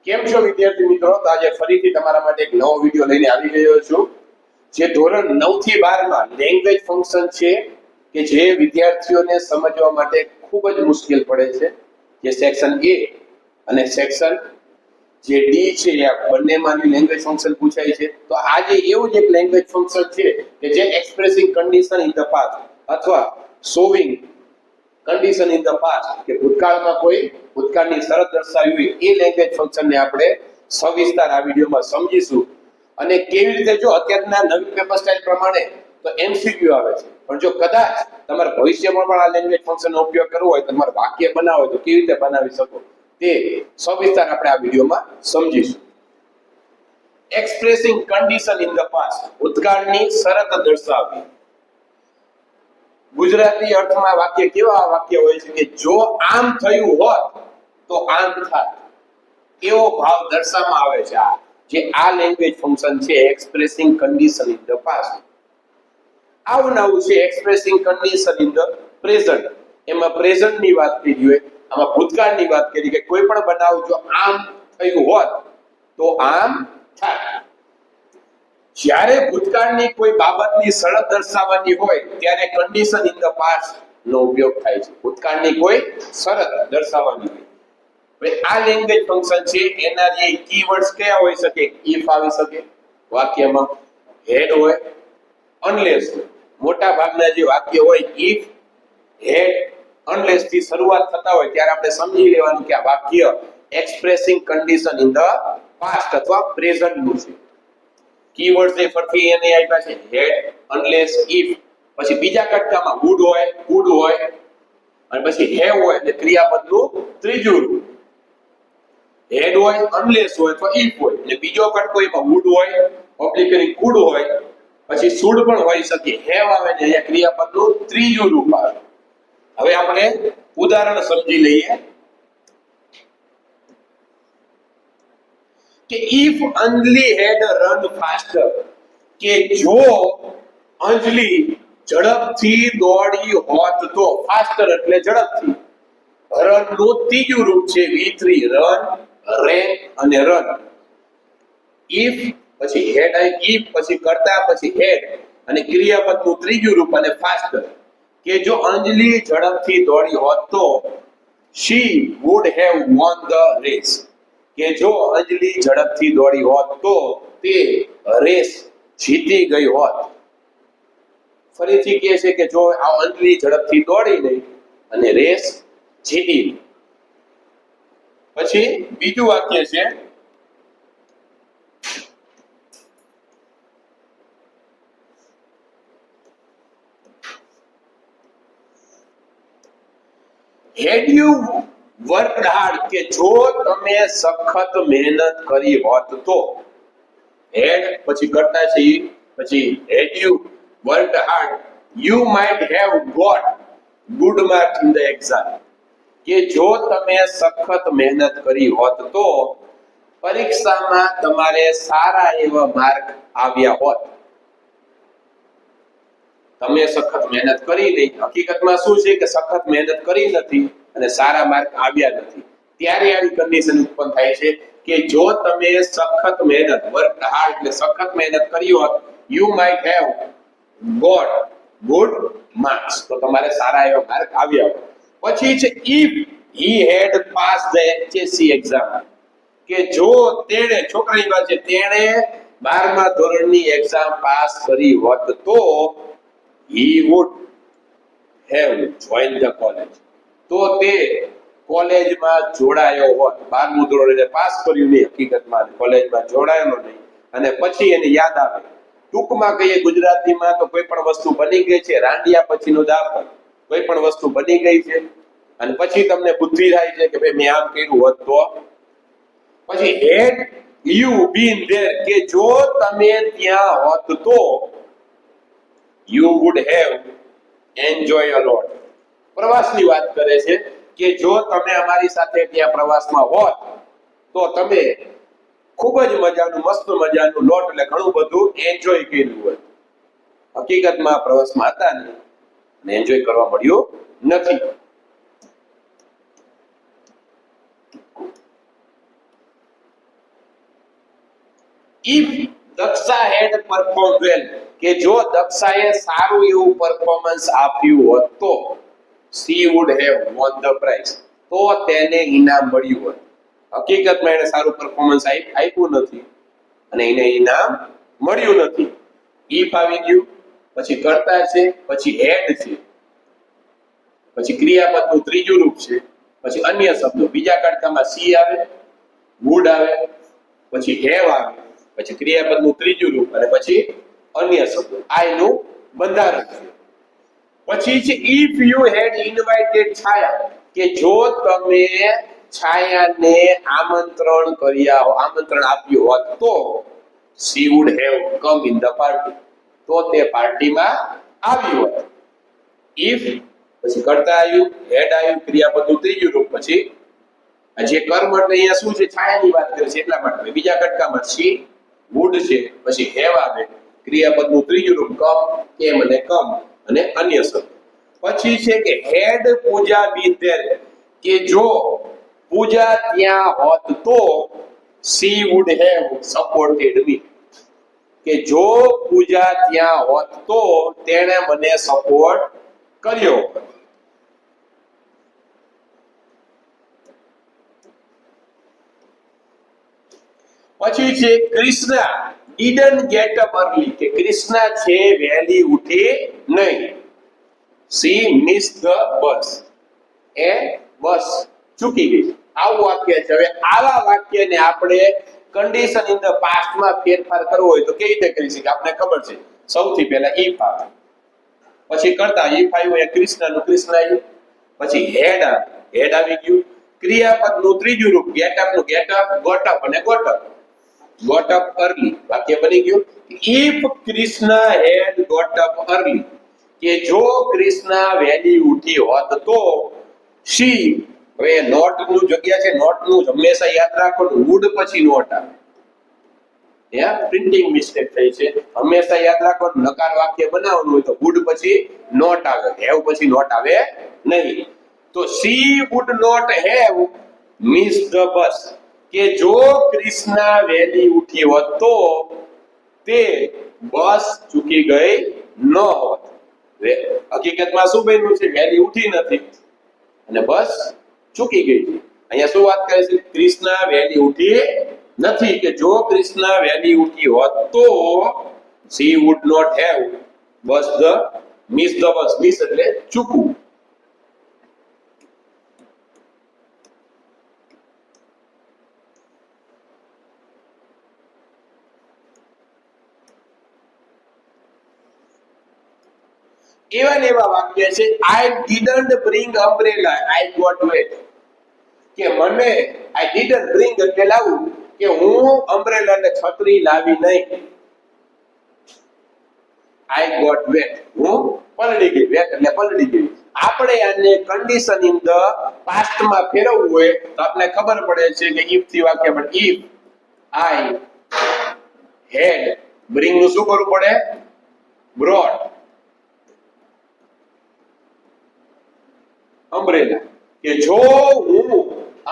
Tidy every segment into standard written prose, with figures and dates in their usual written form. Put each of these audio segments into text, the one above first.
કેમ છો વિદ્યાર્થી મિત્રો? તો આજે ફરીથી તમારા માટે એક નવો વિડિયો લઈને આવી ગયો છું જે ધોરણ 9 થી 12 માં લેંગ્વેજ ફંક્શન છે કે જે વિદ્યાર્થીઓને સમજવા માટે ખૂબ જ મુશ્કેલ પડે છે. જે સેક્શન A અને સેક્શન જે D છે આ બંનેમાંની લેંગ્વેજ ફંક્શન પૂછાય છે. તો આજે એવું જ એક લેંગ્વેજ ફંક્શન છે કે જે expressing condition in the past અથવા showing condition in the past કે ભૂતકાળમાં કોઈ ભૂતકાળની શરત દર્શાવી એ લેંગ્વેજ ફંક્શનને આપણે સવિસ્તાર આ વિડિયોમાં સમજીશું. અને કેવી રીતે જો અત્યારના નવી પેપર સ્ટાઇલ પ્રમાણે તો MCQ આવે છે, પણ જો કદાચ તમારે ભવિષ્યમાં પણ આ લેંગ્વેજ ફંક્શનનો ઉપયોગ કરવો હોય તો તમારે વાક્ય બનાવવું હોય તો કેવી રીતે બનાવી શકો તે સવિસ્તાર આપણે આ વિડિયોમાં સમજીશું. Expressing condition in the past, ભૂતકાળની શરત દર્શાવવી. ગુજરાતી અર્થમાં વાક્ય કેવા વાક્ય હોય છે કે જો આમ થયું હોત તો આમ થાત, એવો ભાવ દર્શાવવામાં આવે છે. જે આ લેંગ્વેજ ફંક્શન છે expressing condition in the past. આવનાવું છે expressing condition in the present. એમાં પ્રેઝન્ટ ની વાત કરી હોય, આમાં ભૂતકાળની વાત કરી કે કોઈ પણ બનાવ જો આમ થયું હોત તો આમ થાત. જ્યારે ભૂતકાળની કોઈ બાબતની શરત દર્શાવવાની હોય ત્યારે કન્ડિશન ઇન ધ પાસ્ટ નો ઉપયોગ થાય છે. ભૂતકાળની કોઈ શરત દર્શાવવાની હોય. હવે આ લેંગ્વેજ ફંક્શન છે એના જે કીવર્ડ્સ કયા હોઈ શકે? ઇફ આવી શકે વાક્યમાં, હેડ હોય, અનલેસ હોય. મોટા ભાગના જે વાક્ય હોય ઇફ, હેડ, અનલેસ થી શરૂઆત થતા હોય ત્યારે આપણે સમજી લેવાનું કે આ વાક્ય expressing condition in the past અથવા પ્રેઝન્ટ નું છે. કીવર્ડ્સ એ ફરતી એને આપ્યા છે હેડ, અનલેસ, ઇફ. પછી બીજા કટકામાં વુડ હોય, કુડ હોય અને પછી હેવ હોય એટલે ક્રિયાપદનું ત્રીજું રૂપ. હેડ હોય, અનલેસ હોય તો ઇફ હોય એટલે બીજો કટકો એમાં વુડ હોય, ઓબ્લિકલી કુડ હોય, પછી શુડ પણ હોઈ શકે, હેવ આવે ને અહીંયા ક્રિયાપદનું ત્રીજું રૂપ આવે. હવે આપણે ઉદાહરણ સમજી લઈએ કે if Anjali had run faster, કે જો અંજલિ ઝડપથી દોડી હોત તો. ફાસ્ટર એટલે ઝડપથી. રન નું ત્રીજું રૂપ છે V3, રન, રેન અને રન. if પછી હેડ આવી, if પછી કરતા પછી હેડ અને ક્રિયાપદનું ત્રીજું રૂપ અને ફાસ્ટર. કે જો અંજલિ ઝડપથી દોડી હોત તો she would have won the race. કે જો અંજલિ ઝડપથી દોડી હોત તો તે રેસ જીતી ગઈ હોત. ફરીથી કહે છે કે જો આ અંજલિ ઝડપથી દોડી ગઈ અને રેસ જીતી. પછી બીજું વાક્ય છે had you worked hard, કે જો તમે સખત મહેનત કરી હોત તો. had પછી કરતા છે પછી had you worked hard you might have got good marks in the exam. કે જો તમે સખત મહેનત કરી હોત તો પરીક્ષામાં તમારે સારા એવા માર્ક આવ્યા હોત. તમે સખત મહેનત કરી નહીં, હકીકતમાં શું છે કે સખત મહેનત કરી નથી અને સારા માર્ક આવ્યા નથી. ત્યારે આવી કન્ડિશન ઉત્પન્ન થાય છે કે જો તમે સખત મહેનત, વર્ક હાર્ડ એટલે સખત મહેનત કરી હોત, you might have got good marks, તો તમારે સારા એવા માર્ક આવ્યા હોત. પછી છે if he had passed the HSC exam, કે જો તેણે, છોકરાની વાત છે, તેણે 12મા ધોરણની એક્ઝામ પાસ કરી હોત તો he would have joined the college, તો તે કોલેજમાં જોડાયો હોત. 12મું ધોરણ એટલે પાસ કર્યું નહીં, હકીકતમાં કોલેજમાં જોડાયો નહીં. અને પછી એને યાદ આવે, ટૂંકમાં કહીએ ગુજરાતીમાં તો કોઈ પણ વસ્તુ બની ગઈ છે, રાંડિયા પછીનું દાપણ. કોઈ પણ વસ્તુ બની ગઈ છે અને પછી તમને બુદ્ધિ થાય છે કે ભાઈ મેં આમ કર્યું હોત તો. પછી had you been there, કે જો તમે ત્યાં હોત તો you would have enjoyed a lot. પ્રવાસની વાત કરે છે કે જો તમે અમારી સાથે ત્યાં પ્રવાસમાં હોત તો તમે ખૂબ જ મજાનું, મસ્ત મજાનું, લોટ એટલે ઘણું બધું એન્જોય કર્યું હોય. હકીકતમાં પ્રવાસમાં હતા ને અને એન્જોય કરવા મળ્યું નથી. if Daksha had performed well, કે જો દક્ષાએ સારું એવું પરફોર્મન્સ આપ્યું હોત તો she would have won the prize, તો તેને ઇનામ મળ્યું હોત. હકીકતમાં એને સારું પરફોર્મન્સ આપ્યું નથી અને એને ઇનામ મળ્યું નથી. if આવી ગયું, પછી કર્તા છે, પછી had છે, પછી ક્રિયાપદનું ત્રીજું રૂપ છે, પછી અન્ય શબ્દો. બીજા કડકામાં સી આવે, would આવે, પછી have આવે, પછી ક્રિયાપદનું ત્રીજું રૂપ અને પછી અન્ય શબ્દો. આ એનું બંધારણ છે. પછી છે if you had invited છાયા, કે જો તમે છાયાને આમંત્રણ આપ્યું હોત તો she would have come in the party, તો તે પાર્ટીમાં આવી હોત. if પછી કર્તા આવ્યું, હેડ આવ્યું, ક્રિયાપદનું ત્રીજું રૂપ, પછી જે કર્મ એટલે અહીંયા શું છે, છાયાની વાત કરે છે એટલા માટે. બીજા કટકામાં she would છે, પછી have આવે, ક્રિયાપદનું ત્રીજું રૂપ કમ, કેમ અને કમ અને અન્ય શબ્દ. પછી છે કે had પૂજા been there, કે જો પૂજા ત્યાં હોત તો she would have supported me, કે જો પૂજા ત્યાં હોત તો તેણે મને સપોર્ટ કર્યો. પછી છે Krishna didn't get up early, કે કૃષ્ણા છે વહેલી ઉઠી નહીં. she missed the bus, એ બસ ચૂકી ગઈ. આવું વાક્ય છે. હવે આવા વાક્યને આપણે કન્ડિશન ઇન ધ પાસ્ટ માં ફેરફાર કરવો હોય તો કેવી રીતે કરી શકીએ? આપણે ખબર છે, સૌથી પહેલા if આવે, પછી કરતા if આવ્યું, એ કૃષ્ણનું કૃષ્ણ આવ્યું, પછી હેડ આવી ગયું, ક્રિયાપદનું ત્રીજું રૂપ get up નું get up, got up અને got up early. વાક્ય બની ગયું if Krishna had got up early, કે જો કૃષ્ણા વહેલી ઉઠી હોત તો she, હવે નોટ નું જગ્યા છે, નોટ નું હંમેશા યાદ રાખો, would પછી નોટ આવે. ત્યાં પ્રિન્ટિંગ મિસ્ટેક થઈ છે, હંમેશા યાદ રાખો. નકાર વાક્ય બનાવવાનું હોય તો would પછી નોટ આવે, have પછી નોટ આવે નહીં. તો she would not have missed the bus, કે જો કૃષ્ણા વહેલી ઉઠી હોત તો તે બસ ચૂકી ગઈ ન હોત. હકીકતમાં શું બન્યું છે? વહેલી ઉઠી નથી અને બસ ચૂકી ગઈ છે. અહીંયા શું વાત કરે છે? કૃષ્ણા વહેલી ઉઠી નથી, કે જો કૃષ્ણા વહેલી ઉઠી હોત તો she would not have missed the bus. Miss એટલે ચૂકવું. એવા વાક્ય છે I didn't bring umbrella, I got wet, કે મને I didn't bring એટલે લાવું, કે હું umbrella ને છત્રી લાવી નહીં. I got wet, હું પલળી ગઈ. wet એટલે પલળી ગઈ. આપણે આને કન્ડિશન ઇન ધ પાસ્ટ માં ફેરવવું હોય તો આપણે ખબર પડે છે કે if થી વાક્ય બને. if I had, bring નું શું કરવું પડે? brought umbrella, કે જો હું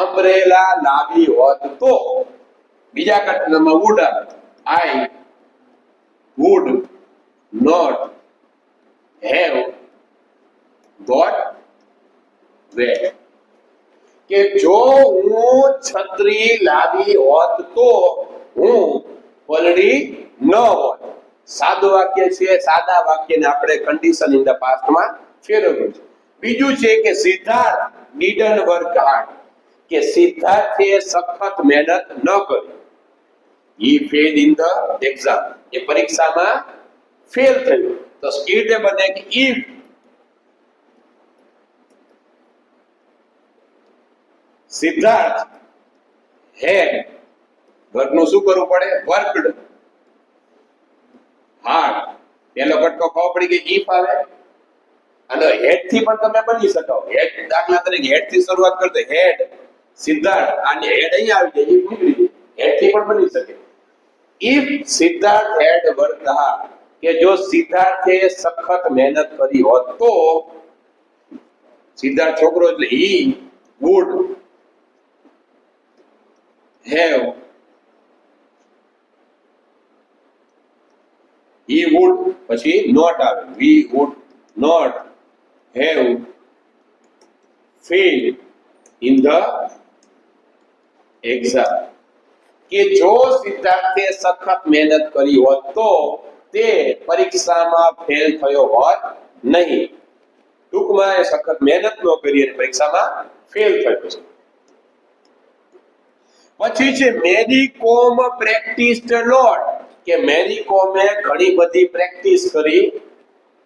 umbrella લાવી હોત તો. બીજા કટકામાં would આવે, I would not have got wet, કે જો હું છત્રી લાવી હોત તો હું પલળી ન હોત. સાદું વાક્ય છે, સાદા વાક્યને આપણે કન્ડિશન ઇન ધ પાસ્ટ માં ફેરવવું છે. બીજું છે કે સિદ્ધાર્થ didn't work hard, કે સિદ્ધાર્થે સખત મહેનત ન કરી. he failed in the exam, એ પરીક્ષામાં ફેલ થયું. તો સ્કીટે બને કે if સિદ્ધાર્થ had, વર્કનું શું કરવું પડે? Worked hard. પેલો કટકો ખબર પડી કે if આવે, અને હેડ થી પણ તમે બની શકો. હેડ દાખલા તરીકે હેડ થી શરૂઆત કરતો હેડ સિદ્ધાર્થ, અને હેડ અહીંયા આવી જાય, if નીકળી જાય, હેડ થી પણ બની શકે. if Siddharth had worked hard, કે જો સિદ્ધાર્થે સખત મહેનત કરી હોત તો સિદ્ધાર્થ છોકરો એટલે he would have he would પછી not આવે, we would not have failed in the exam. કે જો સિદ્ધાર્થે સખત મહેનત કરી હોત તો તે પરીક્ષામાં ફેલ થયો હોત નહીં. ટૂંકમાં એ સખત મહેનત ન કરી અને પરીક્ષામાં ફેલ થયો છે. પછી છે મેરી કોમ પ્રેક્ટિસ્ડ લોટ, કે મેરી કોમે ઘણી બધી પ્રેક્ટિસ કરી.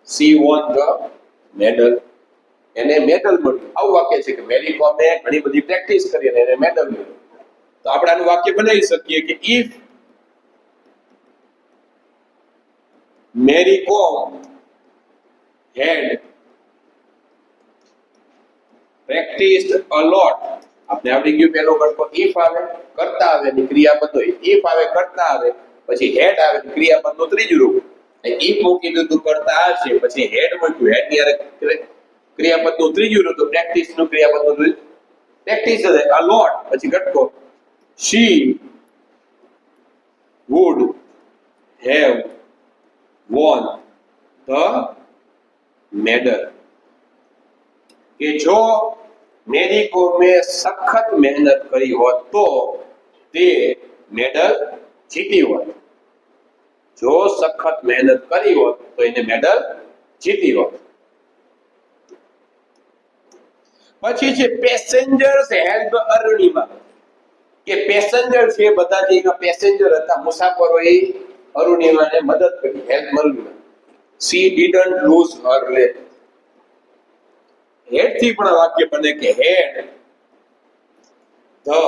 સી વોન ધ મેડલ, એને મેડલ મળ્યું. આવું વાક્ય છે કે મેરી કોમે ઘણી બધી પ્રેક્ટિસ કરી અને એને મેડલ મળ્યું. તો આપણે આનું વાક્ય બનાવી શકીએ કે ઇફ મેરી કોમ had practiced a lot. આપણે આવડી ગયું પેલો ઘટકો if આવે, કરતા આવે ની ક્રિયાપદ હોય. if આવે, કરતા આવે, પછી had આવે ની ક્રિયાપદનું ત્રીજું રૂપ. if મૂકી દીધું કરતા આવશે, પછી had મૂક્યું, had ની હારે ક્રિયાપદનું ત્રીજું રૂપ, તો પ્રેક્ટિસ નું ક્રિયાપદનું પ્રેક્ટિસ છે. a lot પછી ઘટકો she would have won the medal. કે જો મેરી કોમે સખત મહેનત કરી હોત તો તે મેડલ જીતી હોત. જો સખત મહેનત કરી હોત તો એને મેડલ જીતી હોત. પછી છે પેસેન્જર્સ હેલ્પ અરુણિમા, કે પેસેન્જર છે બધા જે પેસેન્જર હતા મુસાફરોએ અરુણિમાને મદદ કરી. Help Arunima. she didn't lose her leg. હેડ થી પણ વાક્ય બને કે હેડ the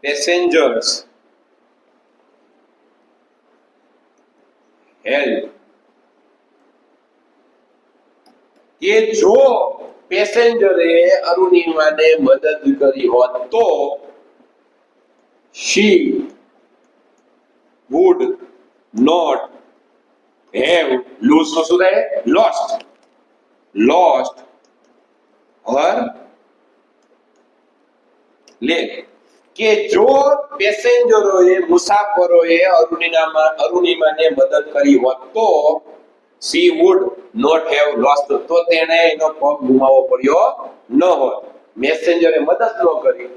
passengers help, કે જો પેસેન્જરે અરુણિમાને મદદ કરી હોત તો she would not have lose નો શું થાય? lost her leg. કે જો પેસેન્જરોએ મુસાફરોએ અરુણિમાને મદદ કરી હોત તો she would not have lost, તો તેણે એનો પગ ગુમાવવો પડ્યો ન હોત. મેસેન્જરે મદદ ન કરી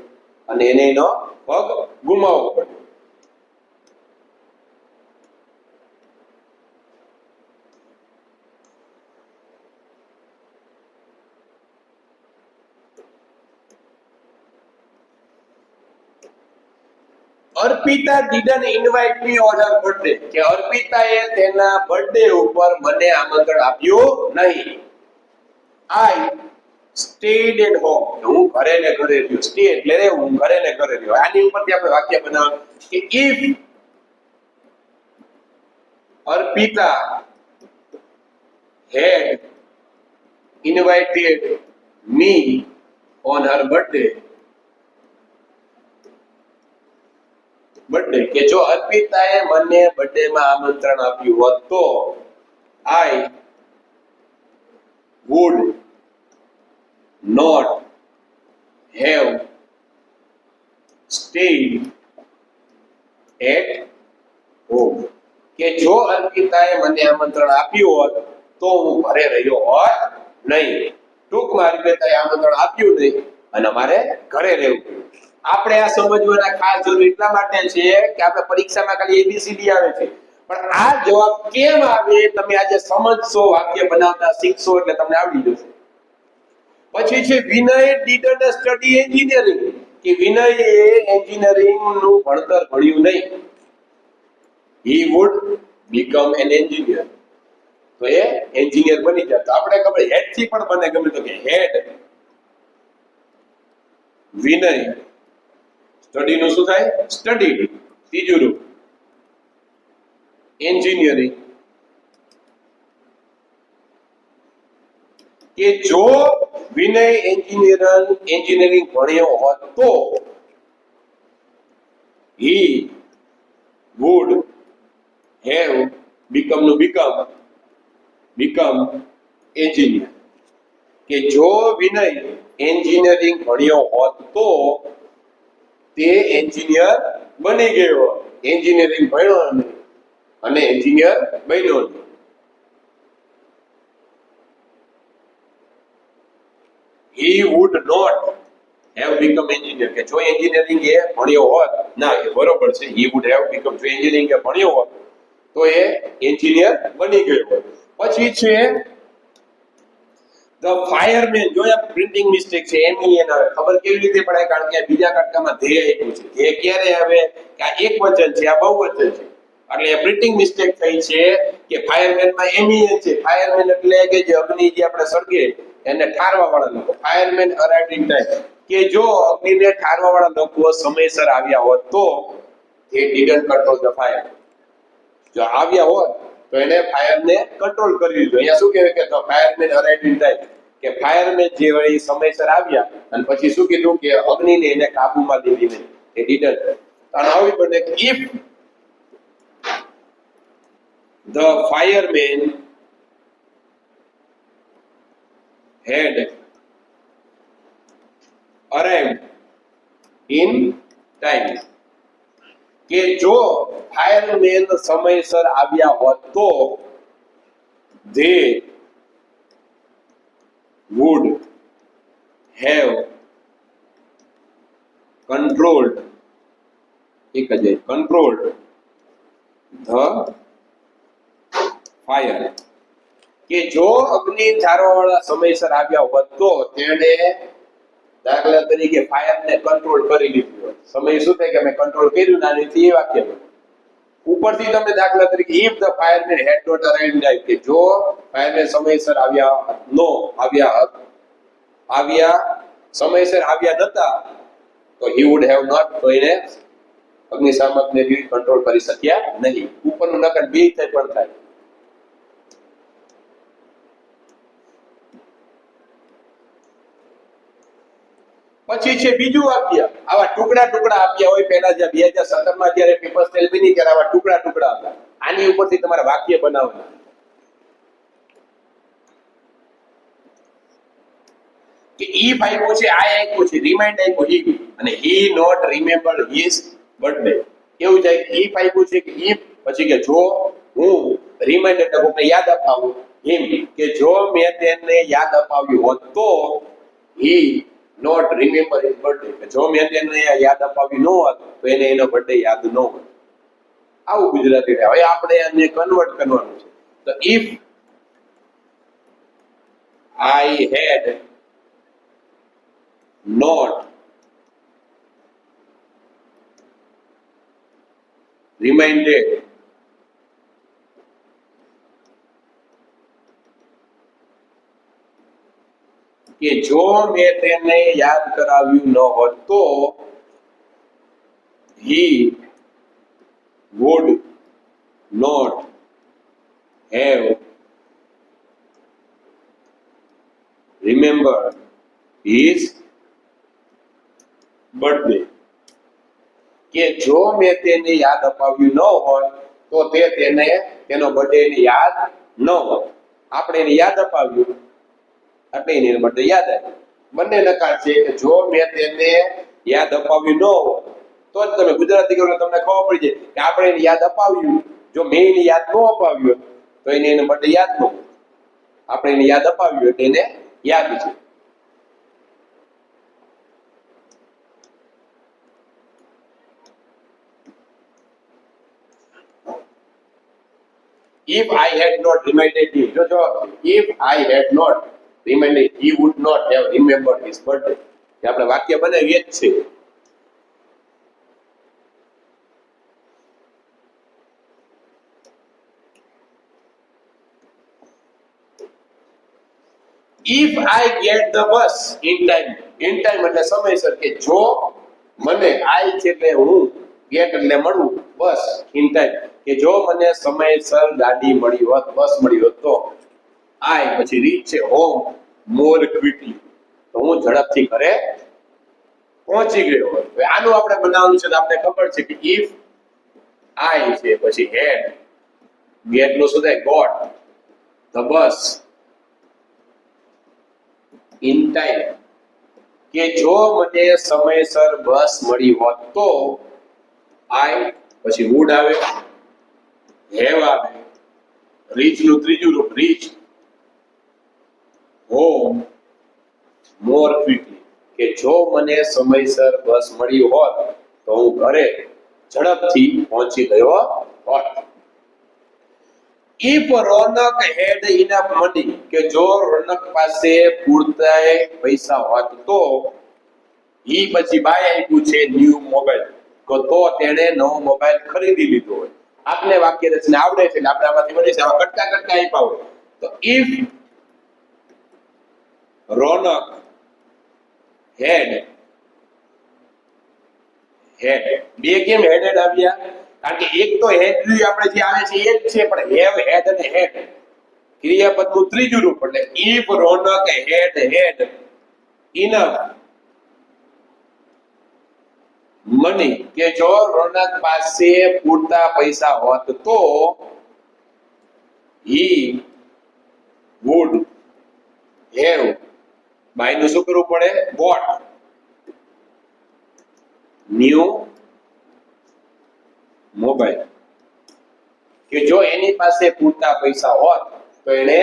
અને એને એનો પગ ગુમાવવો પડ્યો. Arpita didn't invite me on her birthday, કે અર્પિતાએ તેના બર્થડે ઉપર મને આમંત્રણ આપ્યું નહીં. I stayed at home, હું ઘરે ને ઘરે રહ્યો. સ્ટે એટલે રહેવું, હું ઘરે ને ઘરે રહ્યો. આની ઉપરથી આપણે વાક્ય બનાવવાનું કે if Arpita had invited me on her birthday, કે જો અર્પિતાએ મને બર્થડે માં આમંત્રણ આપ્યું હોત તો I would not have stayed at home. કે જો અર્પિતાએ મને આમંત્રણ આપ્યું હોત તો હું ઘરે રહ્યો હોત નહીં. ટૂંકમાં અર્પિતાએ આમંત્રણ આપ્યું નહીં અને મારે ઘરે રહેવું. આપણે આ સમજવાના ખાસ જરૂર એટલા માટે છે કે આપણે પરીક્ષામાં ખાલી ABCD આવે છે, પણ આ જવાબ કેમ આવે તમે આજે સમજશો, વાક્ય બનાવતા શીખશો એટલે તમને આવડી જશે. પછી છે વિનય didn't study engineering, કે વિનયે એન્જિનિયરિંગ નું ભણતર ભણ્યું નહીં. he would become an engineer, તો એ એન્જિનિયર બની જાય. તો આપણે ખબર હેડ થી પણ બને, ગમે તો કે હેડ વિનય સ્ટડી નું શું થાય? સ્ટડીડ. ત્રીજું રૂપ એન્જિનિયરિંગ, કે જો વિનય એન્જિનિયરિંગ ભણ્યો હોત તો he would have become નું become engineer. કે જો વિનય એન્જિનિયરિંગ ભણ્યો હોત તો તે એન્જિનિયર બની ગયો. એન્જિનિયરિંગ ભણ્યો નહીં અને એન્જિનિયર બન્યો નહીં. he would not have become engineer, કે જો એન્જિનિયરિંગ એ ભણ્યો હોત, ના એ બરોબર છે, he would have become, જો એન્જિનિયરિંગ એ ભણ્યો હોત તો એ એન્જિનિયર બની ગયો હોત. પછી છે ધ ફાયરમેન, જો આ પ્રિન્ટિંગ મિસ્ટેક છે એની એને ખબર કેવી રીતે પડે, કારણ કે બીજા કટકામાં ધ્યેય આપ્યું છે. ધ્યેય ક્યારે આવે કે આ એક વચન છે, આ બહુવચન છે, એટલે એ પ્રિન્ટિંગ મિસ્ટેક થઈ છે કે ફાયરમેનમાં એમી છે. ફાયરમેન એટલે કે જે અગ્નિ જે આપણે સળગે એને ઠારવા વાળા લોકો, ફાયરમેન અરાઇવ્ડ ઇન ટાઈમ, કે જો અગ્નિને ઠારવા વાળા લોકો સમયસર આવ્યા હોત તો એ ડીડન્ટ કંટ્રોલ ધ ફાયર. જો આવ્યા હોત તો એને ફાયરને કંટ્રોલ કરી દીધો. અહીંયા શું કહેવાય કે ધ ફાયરમેન અરાઇવ્ડ ઇન ટાઈમ, કે ફાયરમેન જે હોય સમયસર આવ્યા અને પછી શું કીધું કે અગ્નિને એને કાબૂમાં લીધી નહીં, એ ડીડન્ટ. અને આવી બને કે if the firemen had arrived in time, કે જો ફાયરમેન સમયસર આવ્યા હોત તો they would have controlled, એક જ controlled the ફાયર, કે જો અગ્નિ ઠારવાવાળા સમયસર આવ્યા હોત તો તેણે દાખલા તરીકે ફાયરને કંટ્રોલ કરી લીધું હોત. સમય શું થાય કે અમે કંટ્રોલ કર્યું ના, નથી એ વાક્ય ઉપરથી તમે દાખલા તરીકે if the fireman had not arrived in time, કે જો ફાયરમેન સમયસર સમયસર આવ્યા નતા તો હી વુડ હેવ નોટ, તો એને અગ્નિશામકને કંટ્રોલ કરી શક્યા નહીં. ઉપરનું નકર બે થાય પણ થાય. પછી છે બીજું વાક્ય, આવા ટુકડા ટુકડા આપ્યા હોય. પહેલા જે 2017 માં જ્યારે પેપર સ્ટેલ બની ત્યારે આવા ટુકડા ટુકડા હતા. આની ઉપરથી તમારે વાક્ય બનાવવાના. કે ઈ આપ્યું છે, આ આપ્યું છે, રિમાઇન્ડ આપ્યું હી, અને હી નોટ રિમેમ્બર હિઝ બર્થડે. એવું જાય ઈ આપ્યું છે કે ઈ, પછી કે જો હું રિમાઇન્ડ એટલે કોઈને યાદ અપાવું, હિમ કે જો મેં તેને યાદ અપાવ્યું હોત તો હી નોટ રિમેમ્બર હિઝ બર્થડે, જો મેં તેને યાદ અપાવ્યું ન હોત તો એને એનો બર્થડે યાદ ન હોત. આવું ગુજરાતી. હવે આપણે આને કન્વર્ટ કરવાનું છે. તો ઇફ આઈ હેડ નોટ રિમાઇન્ડેડ કે જો મેં તેને યાદ કરાવ્યું ન હોત તો he would not have remembered his birthday, કે જો મેં તેને યાદ અપાવ્યું ન હોય તો તેને તેનો બર્થડે યાદ ન હોત. આપણે એને યાદ અપાવ્યું એટલે એને બર્થડે યાદ આવ્યો. બંને નકાર છે કે જો મેં તેને યાદ અપાવ્યું ન હોય તો જ તમે ગુજરાતી કરો તમને ખબર પડી જાય કે આપણે એને યાદ અપાવ્યું, જો મેં એને યાદ ન અપાવ્યું તો એને બર્થડે યાદ ન હોય. આપણે એને યાદ અપાવ્યું એટલે એને યાદ છે. If I had not reminded him, જો if I had not reminded, he would not have remembered his birthday. એ આપણે વાક્ય બનાવીએ જ છે. If I get the bus in time એટલે સમયસર, કે જો મને I છે એટલે હું, get એટલે મળવું, બસ in time કે જો મને સમયસર ગાડી મળી હોત, બસ મળી હોત તો I પછી રીચ છે હોમ more quickly, તો હું ઝડપથી ઘરે પહોંચી ગયો હોત. હવે આનું આપણે બનાવવાનું છે તો આપણે ખબર છે કે if I છે પછી had, get નો શું થાય got the bus in time, કે જો મને સમયસર બસ મળી હોત તો I પછી would આવે, હેવ આવે, રીચ નું ત્રીજું રૂપ રીચ હોમ મોર ક્વિકલી, કે જો મને સમયસર બસ મળી હોત તો હું ઘરે ઝડપથી પહોંચી ગયો હોત. If Ronak had enough money, કે જો રોનક પાસે પૂરતા પૈસા હોત તો ઈ પછી બાય આપ્યું છે ન્યુ મોબાઈલ, તો તેણે નવો મોબાઈલ ખરીદી લીધો હોય. આપને વાક્ય રચના આવડે છે એટલે આપણે આમાંથી બની છે. આવા કટકા કટકા આપ્યા હોય તો if રોનક હેડ બે કેમ હેડેડ આવ્યા? કારણ કે એક તો હેડ આપણે જે આવે છે એ જ છે, પણ હેવ હેડ અને હેડ ક્રિયાપદનું ત્રીજું રૂપ, એટલે if Raunak had enough money, કે જો રોનક પાસે પૂરતા પૈસા હોત તો he would have, બાયનું શું કરવું પડે? bought new મોબાઈલ, કે જો એની પાસે પૂરતા પૈસા હોત તો એને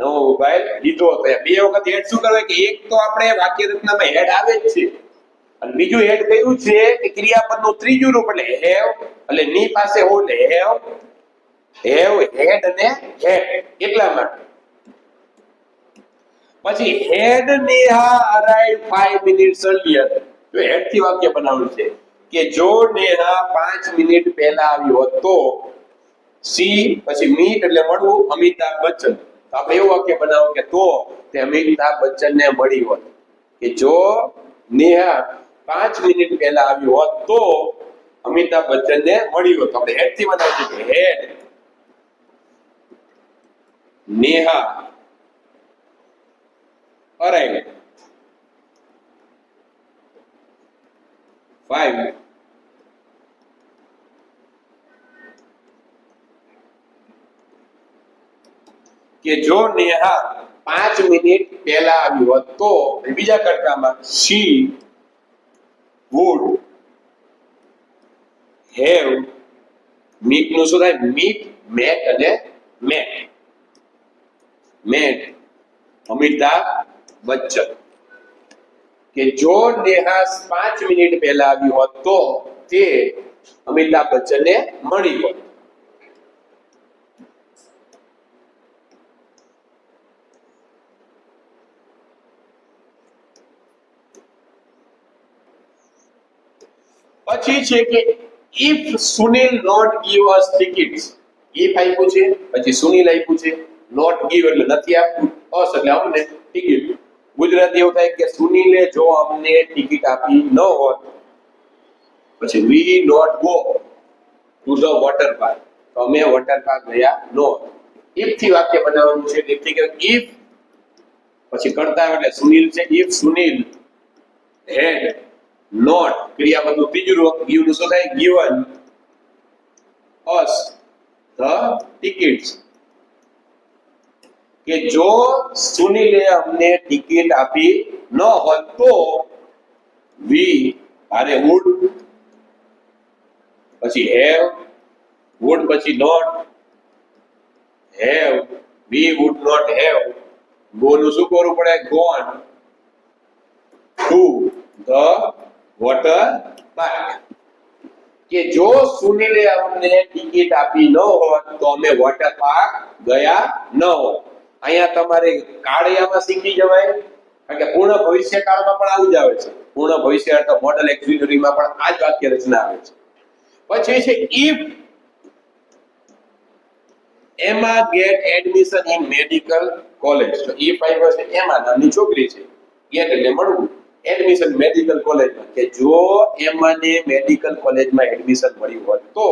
નવો મોબાઈલ લીધો હતો. બે વખત હેડ શું કરવે? કે એક તો આપણે વાક્ય રચનામાં હેડ આવે જ છે, અને બીજું હેડ કયું છે કે ક્રિયાપદનું ત્રીજું રૂપ, એટલે હેવ, એટલે ની પાસે હોય એટલે હેવ હેડ અને હેડ, એટલા માટે. પછી હેડ નેહા અરાઇવડ 5 મિનિટ્સ earlier, તો હેડ થી વાક્ય બનાવવું છે કે જો નેહા 5 મિનિટ પહેલા આવી હોત તો સી પછી મીટ એટલે મળવું અમિતાભ બચ્ચન, તો આપણે એવું વાક્ય બનાવો કે તો તે અમિતાભ બચ્ચનને મળી હોત, કે જો નેહા 5 મિનિટ પહેલા આવી હોત તો અમિતાભ બચ્ચનને મળી હોત. આપણે હેડ થી બનાવીએ કે હેડ નેહા arrived 5 કે જો નેહા 5 મિનિટ પહેલા આવી હોત તો બીજા કટકામાં she would have meet નું શું થાય? meet met અને met અમિતાભ બચ્ચન, કે જો નેહા 5 મિનિટ પહેલા આવી હોત તો તે અમિતાભ બચ્ચનને મળી હોત. પછી છે કે if Sunil not give us tickets, if આપ્યું છે, પછી સુનિલ આપ્યું છે, not give એટલે નથી આપવું, us એટલે અમને ટિકિટ. ગુજરાતી એવું થાય કે સુનિલે જો અમને ટિકિટ આપી ન હોત, પછી we not go to the water park, તો અમે વોટર પાર્ક ગયા ન હોત. if થી વાક્ય બનાવવાનું છે, if થી કે if પછી કરતા એટલે સુનિલ છે, if સુનિલ had not ક્રિયાપદનું ત્રીજું રૂપ give નું શું થાય? given us the tickets, કે જો સુનિલે અમને ટિકિટ આપી ન હોત તો we આરે would પછી have would પછી not have we would not have go નું શું કરવું પડે? gone to the water park, કે જો સુનિલે અમને ટિકિટ આપી ન હોત તો અમે વોટર પાર્ક ગયા ન હોત. અહીંયા તમારે કાળિયામાં શીખી જવાય, કારણ કે પૂર્ણ ભવિષ્ય કાળમાં પણ આવું જ આવે છે. પૂર્ણ ભવિષ્ય અર્થ મોડલ એક્ઝિક્યુટિવમાં પણ આ જ વાક્ય રચના આવે છે. પછી છે if Emma get admission in medical college, તો if આવ્યો છે એમાં નાની છોકરી છે, get એટલે મળવું, એડમિશન મેડિકલ કોલેજમાં, કે જો એમાને મેડિકલ કોલેજમાં એડમિશન મળ્યું હોત તો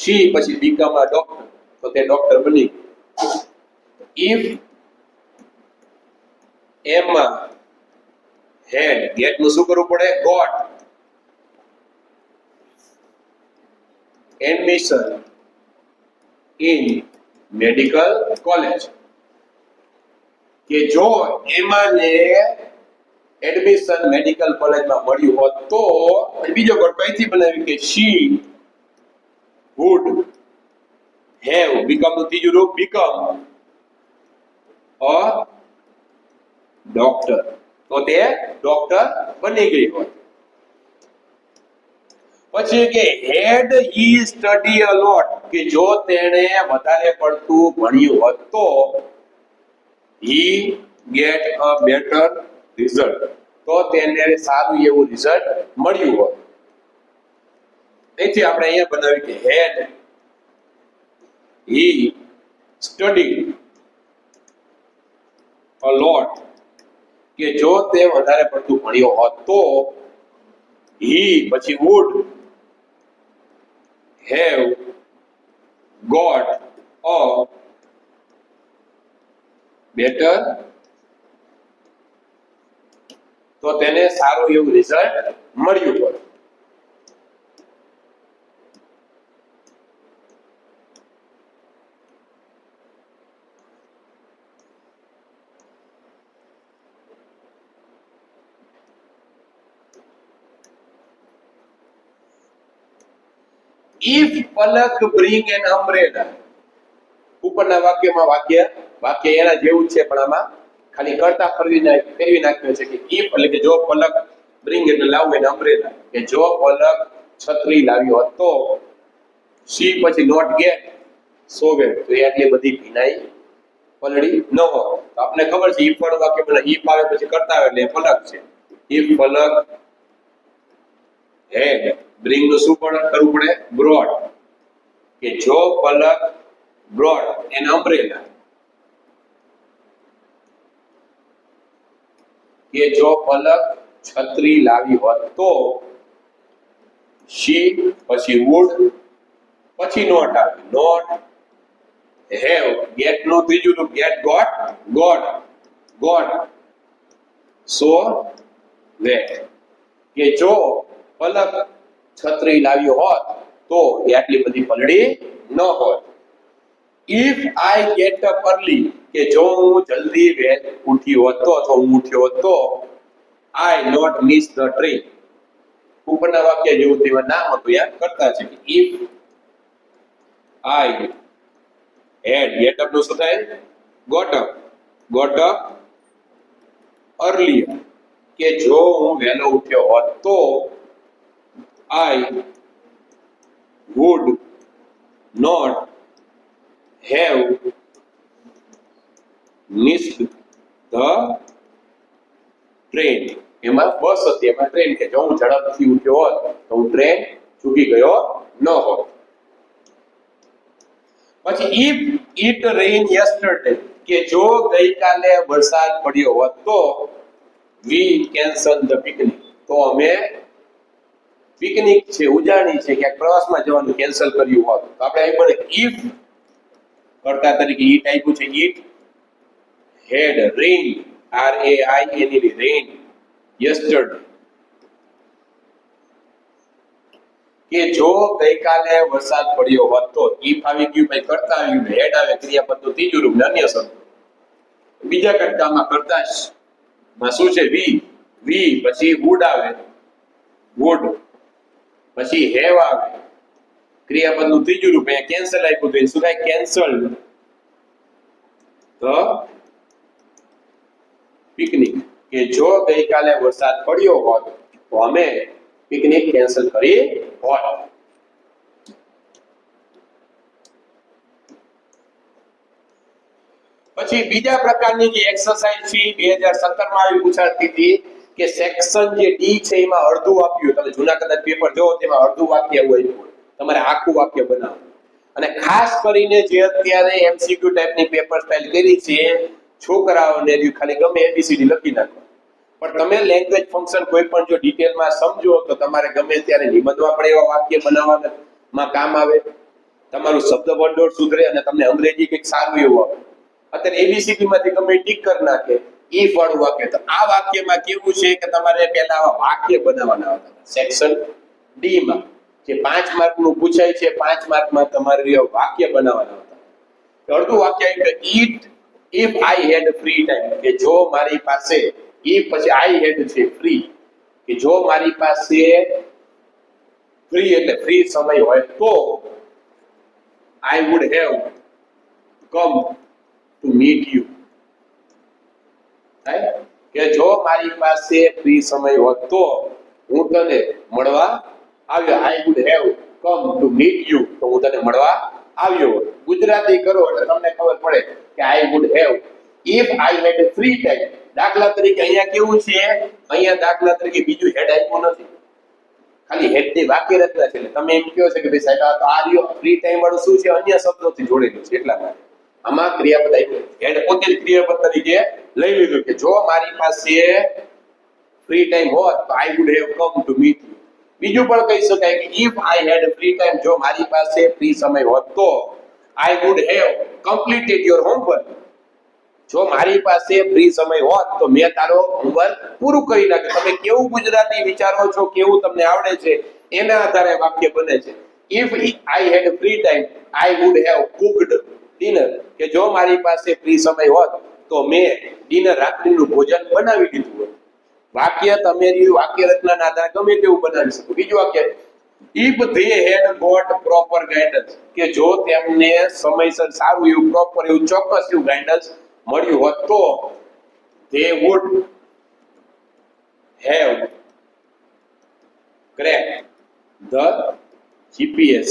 she પછી become a doctor, તો તે ડોક્ટર બની. if Emma had get નું શું કરવું પડે? got admission in medical college, કે જો એમાને એડમિશન મેડિકલ કોલેજમાં મળ્યું હોત તો બીજો કોડ કઈથી બનાવી કે she would હેવ બીકમ નું ત્રીજું રૂપ બીકમ અ ડોક્ટર, તો તે ડોક્ટર બની ગઈ હોય. પછી કે હેડ હી સ્ટડી અ લોટ, કે જો તેણે વધારે પડતું ભણ્યું હોત તો હી ગેટ અ બેટર રિઝલ્ટ, તો તેને સારું એવું રિઝલ્ટ મળ્યું હોત. તેથી આપણે અહીંયા બનાવ્યું કે હેડ હી સ્ટડી અ લોટ, કે જો તે વધારે પડતું ભણ્યો હોત તો હી પછી would have got a better, તો તેને સારું એવું રિઝલ્ટ મળ્યું હોત. If Palak bring an umbrella, ઉપરના વાક્યમાં વાક્ય એના જેવું છે, પણ આમાં ખાલી કરતા ફેરવી નાખ્યો છે કે if એટલે કે જો પલક bring એટલે લાવવું, એને umbrella કે જો પલક છત્રી લાવ્યો હોત તો she પછી not get so wet, તો એટલી બધી ભીનાઈ પલળી ન હોય. તો આપણે ખબર છે if વાળું વાક્ય બને if આવે પછી કરતા આવે એટલે પલક છે. if પલક had bring નું શું પણ કરવું પડે brought, કે જો પલક brought an umbrella, કે જો પલક છત્રી લાવી હોત તો she પછી would પછી not આવે not have get નું ત્રીજું રૂપ get got so wet, કે જો પલક છત્રી લાવ્યો હોત તો એટલી બધી પલળી ન હોત. if I get up early, કે જો હું જલ્દી ઉઠી હોત તો અથવા હું ઉઠ્યો હોત તો I not miss the train, ઉપરના વાક્ય જેવું તેવા નામ હતું યાદ કરતા છે કે if I had get up નું શું થાય got up earlier, કે જો હું વહેલો ઉઠ્યો હોત તો I would not have missed the train, એમાં બસ હતી એમાં ટ્રેન, કે જો હું ઝડપથી ઉઠ્યો હોત તો હું ટ્રેન ચૂકી ગયો ન હોત. પછી if it rained yesterday, કે જો ગઈકાલે વરસાદ પડ્યો હોત તો we canceled the picnic, તો અમે પિકનિક છે ઉજાણી છે ક્યાંક પ્રવાસમાં જવાનું કેન્સલ કર્યું હોત. તો આપણે અહીં બને if કરતા તરીકે it આપ્યું છે it had rained rain yesterday, કે જો ગઈકાલે વરસાદ પડ્યો હોત તો if આવી ગયું પછી કરતા આવ્યું ને હેડ આવે ક્રિયાપદનું ત્રીજું રૂપ ને અન્ય શબ્દ. બીજા કટકામાં કરતા માં શું છે we પછી would આવે would પછી હેવ આવે ક્રિયાપદનું ત્રીજું રૂપ અહીંયા કેન્સલ આપ્યું તો શું થાય કેન્સલ્ડ ધ પિકનિક, કે જો ગઈકાલે વરસાદ પડ્યો હોત તો અમે પિકનિક કેન્સલ કરી હોત. પછી બીજા પ્રકારની જે એક્સરસાઇઝ છે 2017 માં આવી પૂછાતી હતી કે સેક્શન જે ડી છે એમાં અડધું આપ્યું, તમે જૂના કદાચ પેપર જોવો તેમાં અડધું વાક્ય હોય, તમારે આખું વાક્ય બનાવવું. અને ખાસ કરીને જે અત્યારે એમસીક્યુ ટાઈપની પેપર સ્ટાઇલ કરી છે છોકરાઓને ખાલી ગમે એબીસીડી લખી નાખો, પણ તમે લેંગ્વેજ ફંક્શન કોઈ પણ જો ડિટેલમાં સમજો તો તમારે ગમે ત્યારે નિબંધમાં પણ એવા વાક્ય બનાવવામાં કામ આવે, તમારું શબ્દ ભંડોળ સુધરે અને તમને અંગ્રેજી કંઈક સારું એવું આવે. અત્યારે એબીસીડી માંથી ગમે ટીક કરી નાખે ઈ વાળું વાક્ય, તો આ વાક્યમાં કેવું છે કે તમારે પહેલા આવા વાક્ય બનાવવાના હતા. સેક્શન ડી માં જે 5 માર્ક નું પૂછાય છે 5 માર્કમાં તમારે વાક્ય બનાવવાના હતા. અડધું વાક્ય કે ઈટ if I had free time, કે જો મારી પાસે if પછી I had છે free, કે જો મારી પાસે ફ્રી એટલે ફ્રી સમય હોય તો I would have come to meet you. થાય કે જો મારી પાસે ફ્રી સમય હોત તો હું તને મળવા આવ્યો. I would have come to meet you, તો હું તને મળવા આવ્યો. ગુજરાતી કરો એટલે તમને ખબર પડે કે I would have if I had a free time. દાખલા તરીકે અહીંયા કેવું છે, અહીંયા દાખલા તરીકે બીજું હેડ આપ્યું નથી, ખાલી હેડ ની વાક્ય રચના છે. તમે એમ કહો છો કે ભાઈ સાહેબ આ તો આ રહ્યો ફ્રી ટાઈમ વાળું શું છે, અન્ય શબ્દોથી જોડેલું છે, એટલા માટે આમાં ક્રિયાપદ આપ્યું. હેડ પોતે જ ક્રિયાપદ તરીકે લઈ લીધું કે જો મારી પાસે ફ્રી ટાઈમ હોત તો I would have come to meet you. બીજું પણ કહી શકાય કે if I had free time, જો મારી પાસે ફ્રી સમય હોત તો I would have completed your homework. જો મારી પાસે ફ્રી સમય હોત તો મેં તારો હોમવર્ક પૂરું કરી નાખ્યું. તમે કેવું ગુજરાતી વિચારો છો, કેવું તમને આવડે છે, એના આધારે વાક્ય બને છે. if I had free time I would have cooked dinner. કે જો મારી પાસે ફ્રી સમય હોત તો મેં ડિનર રાત્રિનું ભોજન બનાવી દીધું હોત. વાક્ય તમારી વાક્ય રચનાના આધારે ગમે તેવું બનાવી શકો. બીજું વાક્ય if they had got proper guidance. કે જો તેમને સમયસર સારું એવું પ્રોપર એવું ચોક્કસ એવું ગાઈડન્સ મળ્યું હોત તો they would have cracked the GPS.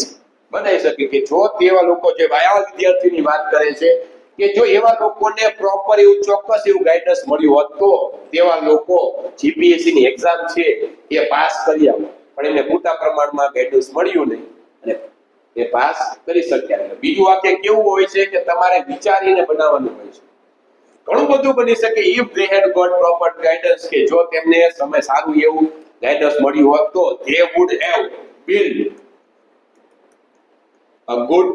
બનાવી શકે કે જો તેવા લોકો, જે આવા વિદ્યાર્થીની વાત કરે છે કે જો એવા લોકોને પ્રોપર એવું ચોક્કસ એવું ગાઈડન્સ મળ્યું હોત તો તેવા લોકો જીપીએસસી ની એક્ઝામ છે એ પાસ કરી આવે, પણ એને પૂરતા પ્રમાણમાં ગાઈડન્સ મળ્યું નહીં અને એ પાસ કરી શક્યા નહીં. બીજું વાક્ય કેવું હોય છે કે તમારે વિચારીને બનાવવાનું હોય છે. ઘણું બધું બની શકે. if they had got proper guidance, કે જો તેમને સમય સારું એવું ગાઈડન્સ મળ્યું હોત તો they would have built a good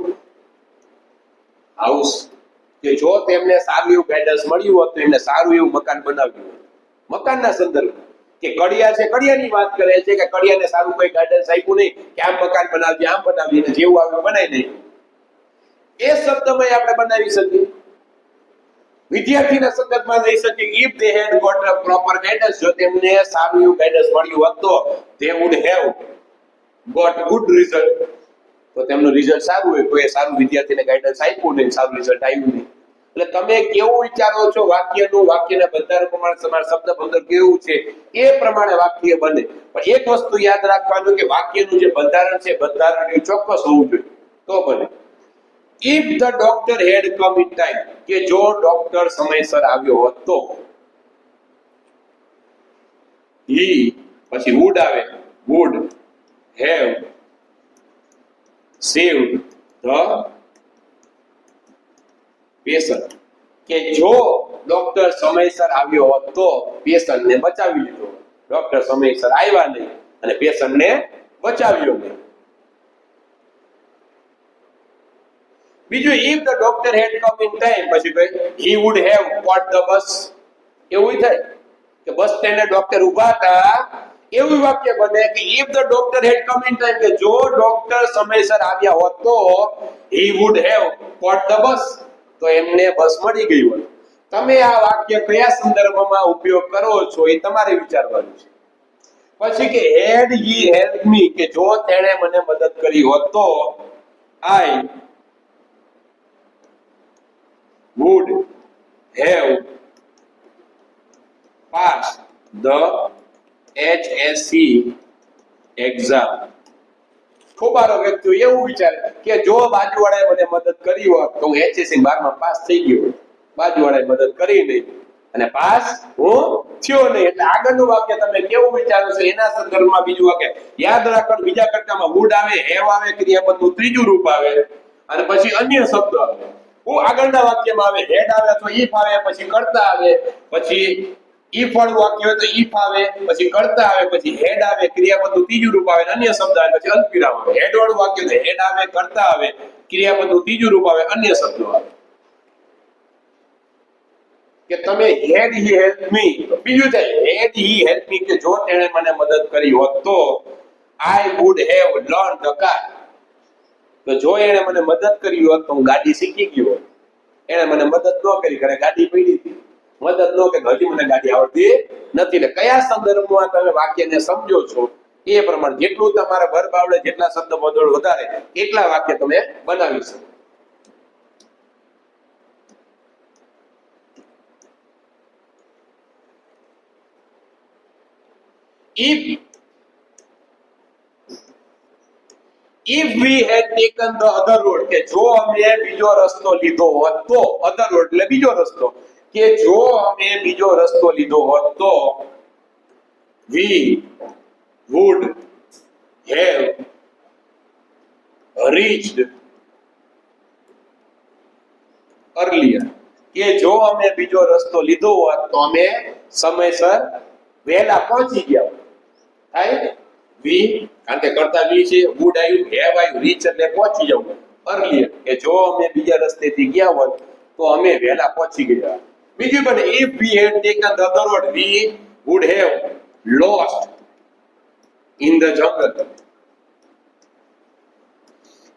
house. કે જો તેમને સારું એવું ગાઈડન્સ મળ્યું હોત તો એમને સારું એવું મકાન બનાવ્યું હોત. મકાનના સંદર્ભમાં કે કડિયા છે, કડિયાની વાત કરે છે કે કડિયાને સારું કોઈ ગાઈડન્સ આપ્યું નહીં કે આમ મકાન બનાવજે, આમ બનાવજે, ને જેવું આવ્યું બનાવી નહીં. એ શબ્દમાં આપણે બનાવી શકીએ. વિદ્યાર્થીના સંદર્ભમાં લઈ શકીએ if they had got a proper guidance. જો તેમને સારું એવું ગાઈડન્સ મળ્યું હોત તો they would have got good result. તો તેમનું રિઝલ્ટ સારું હોય. કોઈ સારું વિદ્યાર્થીને ગાઈડન્સ આપ્યું નહીં, સારું રિઝલ્ટ આવ્યું નહીં. એટલે તમે કેવું વિચારો છો વાક્યનું, વાક્યના બંધારણ પ્રમાણે તમારું શબ્દ બંધારણ કેવું છે એ પ્રમાણે વાક્ય બને. પણ એક વસ્તુ યાદ રાખવાનું કે વાક્યનું જે બંધારણ છે, બંધારણ ચોક્કસ હોવું જોઈએ તો બને. if the doctor had come in time. કે જો ડોક્ટર સમયસર આવ્યો હોત તો he પછી would આવે, would have saved the patient. કે જો ડોક્ટર સમયસર આવ્યો હોત તો પેશન્ટને બચાવી લીધો. ડોક્ટર સમયસર આવ્યા નહીં અને પેશન્ટને બચાવ્યો નહીં. બીજું if the doctor had come in time, પછી કહે he would have caught the bus. એવું થાય કે બસ સ્ટેન્ડે ડોક્ટર ઊભા હતા, એવું વાક્ય બને કે if the doctor had come in time. કે જો ડોક્ટર સમયસર આવ્યા હોત તો he would have caught the bus. તો એમને બસ મળી ગઈ હોત. તમે આ વાક્ય કયા સંદર્ભમાં ઉપયોગ કરો છો એ તમારે વિચારવાનું છે. પછી કે had he helped me. કે જો તેણે મને મદદ કરી હોત તો I would have passed the HSC exam. ખોબારો વ્યક્તિ એવું વિચારે કે જો બાજુવાળાએ મને મદદ કરી હોત તો હું HSC 12 માં પાસ થઈ ગયો. બાજુવાળાએ મદદ કરી નહીં અને પાસ હું થયો નહીં. એટલે આગળનું વાક્ય તમે કેવું વિચારો છો એના સંદર્ભમાં બીજું વાક્ય યાદ રાખવાનું. બીજા કરતામાં would આવે, have આવે, ક્રિયાપદનું ત્રીજું રૂપ આવે અને પછી અન્ય શબ્દ આવે. હું આગળના વાક્યમાં આવે head આવે અથવા if આવે, પછી કરતા આવે, પછી if વાળું વાક્ય હોય તો if આવે, પછી કરતા આવે, પછી head આવે, ક્રિયાપદનું ત્રીજું રૂપ આવે, અન્ય શબ્દ આવે, પછી અલ્પવિરામ આવે. head વાળું વાક્ય તો head આવે, કરતા આવે, ક્રિયાપદનું ત્રીજું રૂપ આવે, અન્ય શબ્દો આવે. કે તમે had he helped me. બીજું થાય had he helped me. કે જો તેણે મને મદદ કરી હોત તો I would have learned the car. તો જો એને મને મદદ કરી હોત તો હું ગાડી શીખી ગયો હોત. એને મને મદદ ન કરી, ઘરે ગાડી પડી હતી, મદદ ન કરી, હજી મને ગાડી આવડતી નથી. એટલે કયા સંદર્ભમાં તમે વાક્યને સમજો છો એ પ્રમાણે જેટલું તમારા વર્બ આવડે, જેટલા શબ્દ બદલ વધારે એટલા વાક્ય તમે બનાવી શકો. if we had taken the other road, કે જો અમે બીજો રસ્તો લીધો હોત તો, other road એટલે બીજો રસ્તો, કે જો અમે બીજો રસ્તો લીધો હોત તો we would have reached earlier, કે જો અમે બીજો રસ્તો લીધો હોત તો અમે સમયસર વહેલા પહોંચી ગયા હોત. થાય we, કારણ કે કરતા we છે, would આવ્યું, have આવ્યું, reach એટલે પહોંચી જવું, earlier કે જો અમે બીજા રસ્તેથી ગયા હોત તો અમે વહેલા પહોંચી ગયા. બીજું પણ if we had taken the other road we would have lost in the jungle,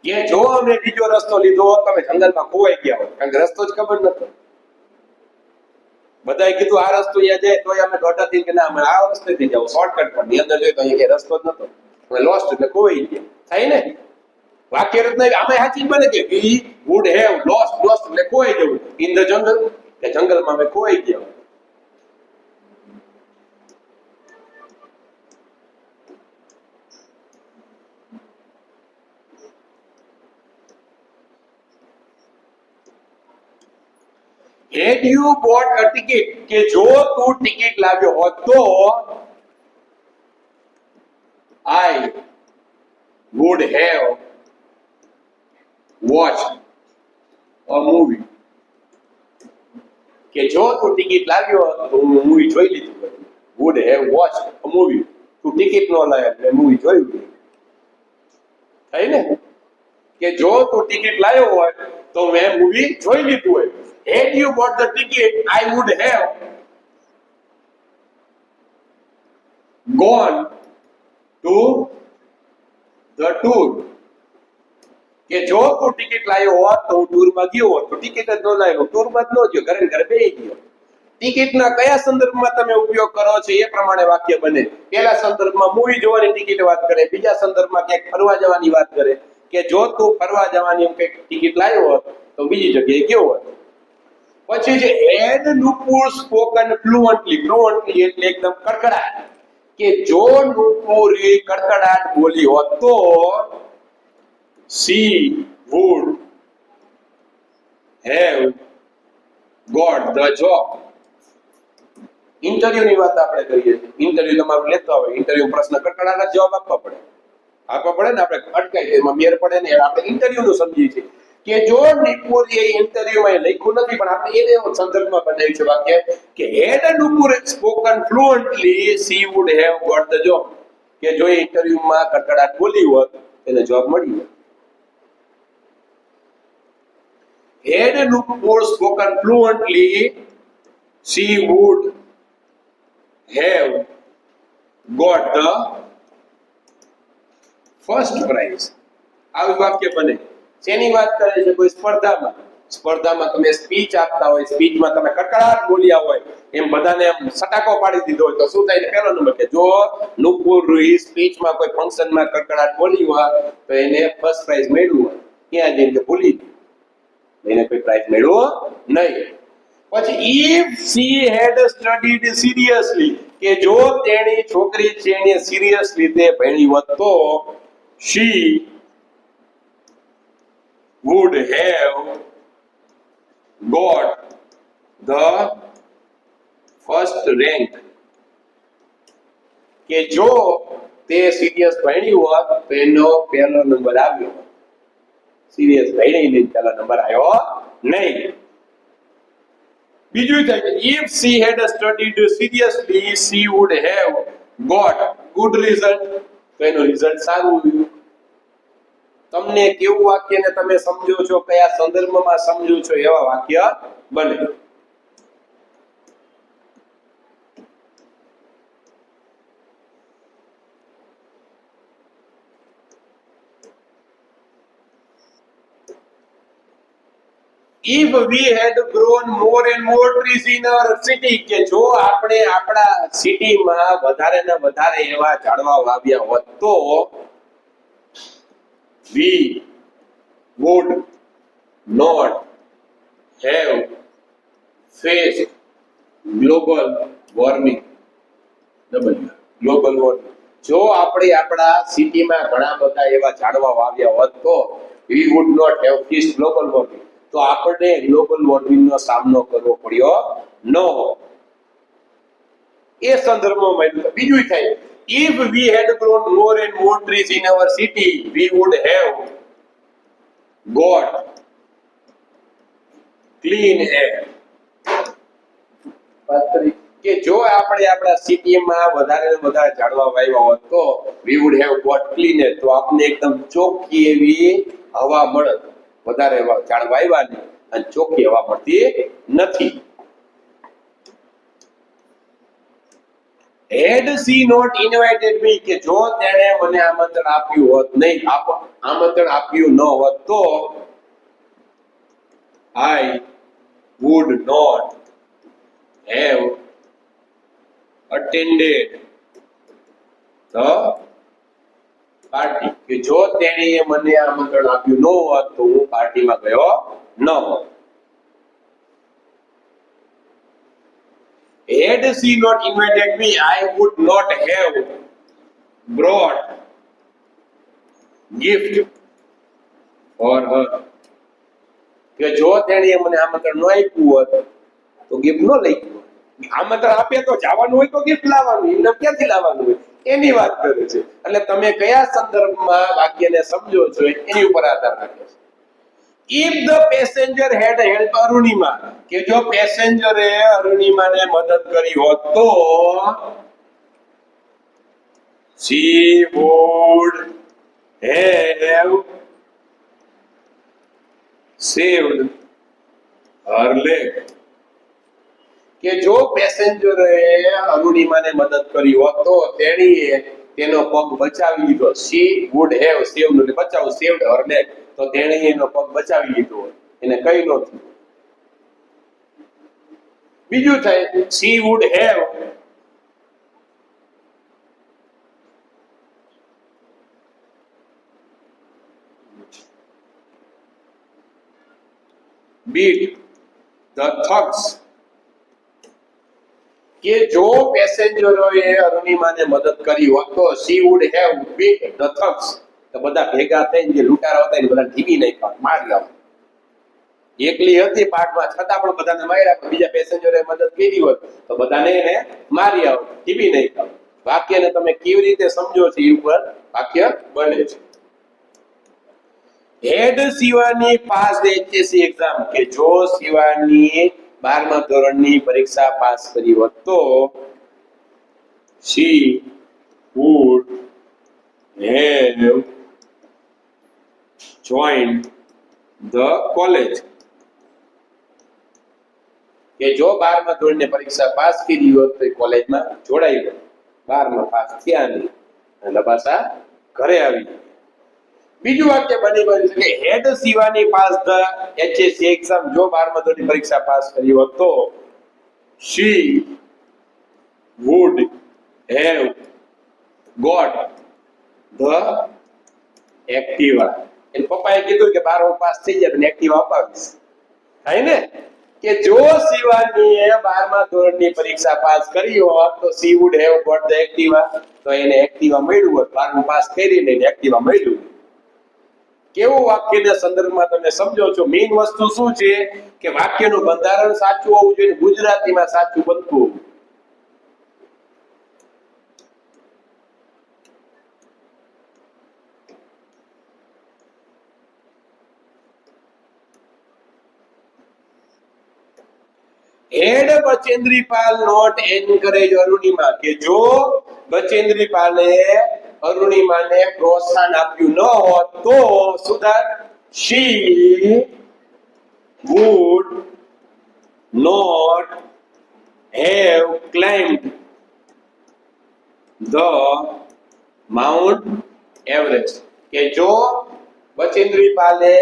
કે જો અમે બીજો રસ્તો લીધો હોત તો અમે જંગલમાં ખોવાઈ ગયા હોત, કારણ કે રસ્તો જ ખબર નતો. બધાએ કીધું આ રસ્તો અહીંયા જાય તો અમે દોઢાથી કે ના અમે આ રસ્તેથી જાવ શોર્ટકટ પર, ની અંદર જોઈએ તો અહીંયા રસ્તો જ નતો, અમે લોસ્ટ એટલે ખોવાઈ ગયા. થાય ને વાક્ય રચના આમાં સાચી બને કે we would have lost એટલે ખોવાઈ જવું, in the jungle કે જંગલમાં અમે ખોવાઈ ગયા. Had you bought a ticket, કે જો તું ટિકિટ લાવ્યો હોત તો I would have watched a movie, કે જો તું ટિકિટ લાવ્યો હોત તો હું મૂવી જોઈ લીધું હોત. would have watched a movie, તું ટિકિટ નો લાવ્યો એટલે મૂવી જોયું. થાય ને કે જો તું ટિકિટ લાવ્યો હોય તો મેં મૂવી જોઈ લીધું હોય. Had you bought the ticket, I would have gone to the tour, કે જો તું ટિકિટ લાવ્યો હોત તો હું ટૂરમાં ગયો હોત, તો ટિકિટ જ ન લાવ્યો, ટૂરમાં જ ન ગયો, ઘરે ને ઘરે બેસી ગયો. ટિકિટના કયા સંદર્ભમાં તમે ઉપયોગ કરો છો એ પ્રમાણે વાક્ય બને. પહેલા સંદર્ભમાં મૂવી જોવાની ટિકિટ વાત કરે, બીજા સંદર્ભમાં ક્યાંક ફરવા જવાની વાત કરે, કે જો તું ફરવા જવાની એમ કંઈક ટિકિટ લાવ્યો હોત તો બીજી જગ્યાએ ગયો હોત. પછી જે had Nupur spoken fluently એટલે એકદમ કડકડાટ, કે જો નુપુરી કડકડાટ બોલી હોત તો she would have got the job. Interview ની વાત આપણે કરીએ, ઇન્ટરવ્યુ તમારું લેતા હોય, ઇન્ટરવ્યુ પ્રશ્ન કડકડાટ જવાબ આપવા પડે ને, આપણે અટકાઈ એમાં મેર પડે ને, આપણે ઇન્ટરવ્યુ નું સમજીએ છીએ કે જો નુપુરીએ ઇન્ટરવ્યુમાં લખ્યું નથી પણ આપણે એને સંદર્ભમાં બનાવ્યું છે વાક્ય કે had Nupur spoken fluently she would have got the job, કે જો એ ઇન્ટરવ્યુમાં કડકડાટ બોલી હોત એને જોબ મળી હોત. had Nupur spoken fluently she would have got the first prize. આવી વાક્ય બને. શેની વાત કરે છે? કોઈ સ્પર્ધામાં તમે સ્પીચ આપતા હોય, સ્પીચમાં તમે કડકડાટ બોલ્યા હોય, એમ બધાને એમ સટાકો પાડી દીધો હોય તો શું થાય? પહેલો નંબર કે જો નુપુર સ્પીચમાં કોઈ ફંક્શનમાં કડકડાટ બોલી હોય તો એને ફર્સ્ટ પ્રાઇઝ મેળવ્યું હોય, ક્યાં જઈને કે ભૂલી એને કોઈ પ્રાઇઝ મેળવો નહીં. પછી if she had studied seriously, કે જો તેણી છોકરી છે એને સિરિયસ રીતે ભણી હોત તો she would have got the first rank, કે જો તે સિરિયસ ભણી હોત તો એનો પહેલો નંબર આવ્યો. સિરિયસ ભણી નહીં, પહેલો નંબર આવ્યો નહીં. બીજું થાય કે if she had studied seriously she would have got good result, તો એનું રિઝલ્ટ સારું આવ્યું. તમને કેવું વાક્યને તમે સમજો છો, કયા સંદર્ભમાં સમજો છો એવા વાક્ય બને. if we had grown more and more trees in our city, કે જો આપણે આપણા સિટીમાં વધારે ને વધારે એવા ઝાડવા વાવ્યા હોત તો we would not have faced global warming. Global warming. જો આપણે આપણા સિટીમાં ઘણા બધા એવા ઝાડવા વાવ્યા હોત તો we would not have this global warming. તો આપણને ગ્લોબલ વોર્મિંગનો સામનો કરવો પડ્યો ન હોત. એ સંદર્ભમાં મળ્યું. બીજું થાય, if we had grown more and more trees in our city we would have got clean air. કે જો આપણે આપણા સિટીમાં વધારે ને વધારે ઝાડવા વાવ્યા હોત તો we would have got clean air. તો આપણે એકદમ ચોખ્ખી એવી હવા મળત. વધારે ઝાડ વાવ્યાની અને ચોખ્ખી હવા મળતી નથી. had she not invited me, કે જો તેણે મને આમંત્રણ આપ્યું હોત નહીં, આમંત્રણ આપ્યું ન હોત તો I would not have attended the party. કે જો તેણીએ મને આમંત્રણ આપ્યું ન હોત તો હું પાર્ટીમાં ગયો ન હોત. Had she not invited me, I would not have brought gift for her. કે જો તેણીએ મને આમંત્રણ ન આપ્યું હોત તો ગિફ્ટ ન લઈ ગયો. આમંત્રણ આપે તો જવાનું હોય તો ગિફ્ટ લાવવાનું, એમને ક્યાંથી લાવવાનું હોય એની વાત કરે છે. એટલે તમે કયા સંદર્ભમાં વાક્યને સમજો છો એની ઉપર આધાર રાખે છે. If the passenger had helped Arunima, કે જો પેસેન્જરે અરુણિમાને મદદ કરી હોત તો she would have saved her leg. કે જો પેસેન્જરે અરુણિમાને મદદ કરી હોત તો તેણીએ તેનો પગ બચાવી લીધો. she would have saved, એટલે બચાવ, saved her leg, તો તેણીએ એનો પગ બચાવી લીધો, એને કઈ ન થયું. બીજું થાય, she would have beat the thugs. કે જો પેસેન્જરોએ અરુણિમાને મદદ કરી હોત તો she would have beat the thugs. તો બધા ભેગા થઈને જે લૂંટારા હતા એને બધા ઢીબી નાખ્યા, માર્યા. એકલી હતી પાટમાં છતાં પણ બધાને માર્યા. પણ બીજા પેસેન્જરોએ મદદ કરી હોત તો બધાને એને માર્યા, ઢીબી નાખ્યા. વાક્યને તમે કેવી રીતે સમજો છો એ ઉપર વાક્ય બને છે. had Shivani pass HSC exam, કે જો શિવાની 12મા ધોરણની પરીક્ષા પાસ કરી હોત તો she would have joined the college. કે જો 12મા ધોરણની પરીક્ષા પાસ કરી હોત તો કોલેજમાં જોડાઈ ગયો. 12મા પાસ થયા નહીં એટલે પાછા ઘરે આવી. બીજું વાક્ય બની ગયું છે કે had Shivani pass the HSC exam, જો 12મા ધોરણની પરીક્ષા પાસ કરી હોત તો she would have got the Activa. And પપ્પાએ કીધું કે 12મું પાસ થઈ જાય તો એક્ટિવા અપાવીશ. થાય ને કે જો શિવાનીએ 12મા ધોરણની પરીક્ષા પાસ કરી હોત તો she would have got the Activa, તો એને એક્ટિવા મળ્યું હોત. 12મું પાસ કરીને એક્ટિવા મળ્યું. કેવું વાક્યના સંદર્ભમાં તમે સમજો છો? મેઇન વસ્તુ શું છે કે વાક્યનું બંધારણ સાચું હોવું જોઈએ, ગુજરાતીમાં સાચું બનતું હોવું. had Bachendri Pal not encourage Arunima, કે જો બચેન્દ્રીપાલે અરુણિમાને પ્રોત્સાહન આપ્યું ન હોત તો સુધાર she would not have climbed the Mount Everest. કે જો બચેન્દ્રીપાલે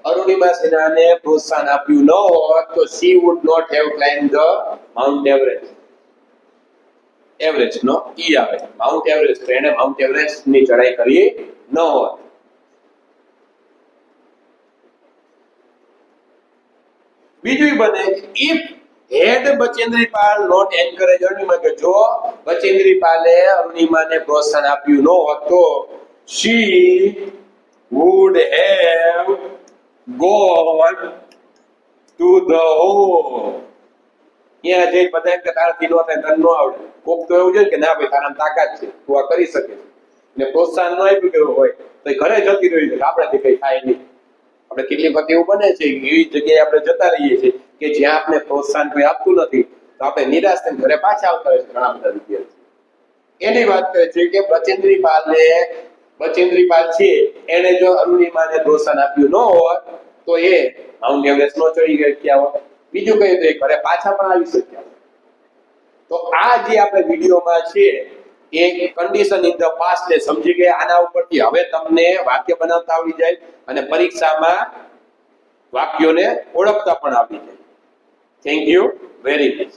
અરુણિમા સિન્હાને પ્રોત્સાહન આપ્યું ન હોત તો she would not have climbed the Mount Everest. Everest નો ઈ આવે, માઉન્ટ એવરેસ્ટ, તો એને માઉન્ટ એવરેસ્ટ ની ચડાઈ કરી ન હોત. બીજું બને if had Bachendri Pal not encourage Arunima, કે જો બચેન્દ્રી પાલે અરુણિમાને પ્રોત્સાહન આપ્યું ન હોત તો she would have gone to the home. ત્યાં જઈ બધા કે તારાથી નો થાય, તને નો આવડે. કોક તો એવું છે કે ના ભાઈ તારામાં તાકાત છે, તું આ કરી શકે છે, ને પ્રોત્સાહન ન આપ્યું કે હોય તો એ ઘરે જતી રહી છે, આપણાથી કઈ થાય નહીં. આપણે કેટલી વખત એવું બને છે કે એવી જગ્યાએ આપણે જતા રહીએ છીએ કે જ્યાં આપણે પ્રોત્સાહન કોઈ આપતું નથી, તો આપણે નિરાશ થઈને ઘરે પાછા આવતા હોય છે ઘણા બધા વિદ્યાર્થી. એની વાત કરે છે કે બચેન્દ્રી પાલ છે એને જો અરુણિમાને પ્રોત્સાહન આપ્યું ન હોત તો એ માઉન્ટ એવરેસ્ટ નો ચડી ગયા હોત. બીજું કઈ તો એ ઘરે પાછા પણ આવી શક્યા. તો આ જે આપણે વિડીયોમાં છે એ કન્ડિશન ઇન ધ પાસ્ટ ને સમજી ગયા. આના ઉપરથી હવે તમને વાક્ય બનાવતા આવડી જાય અને પરીક્ષામાં વાક્યોને ઓળખતા પણ આવડી જાય. Thank you very much.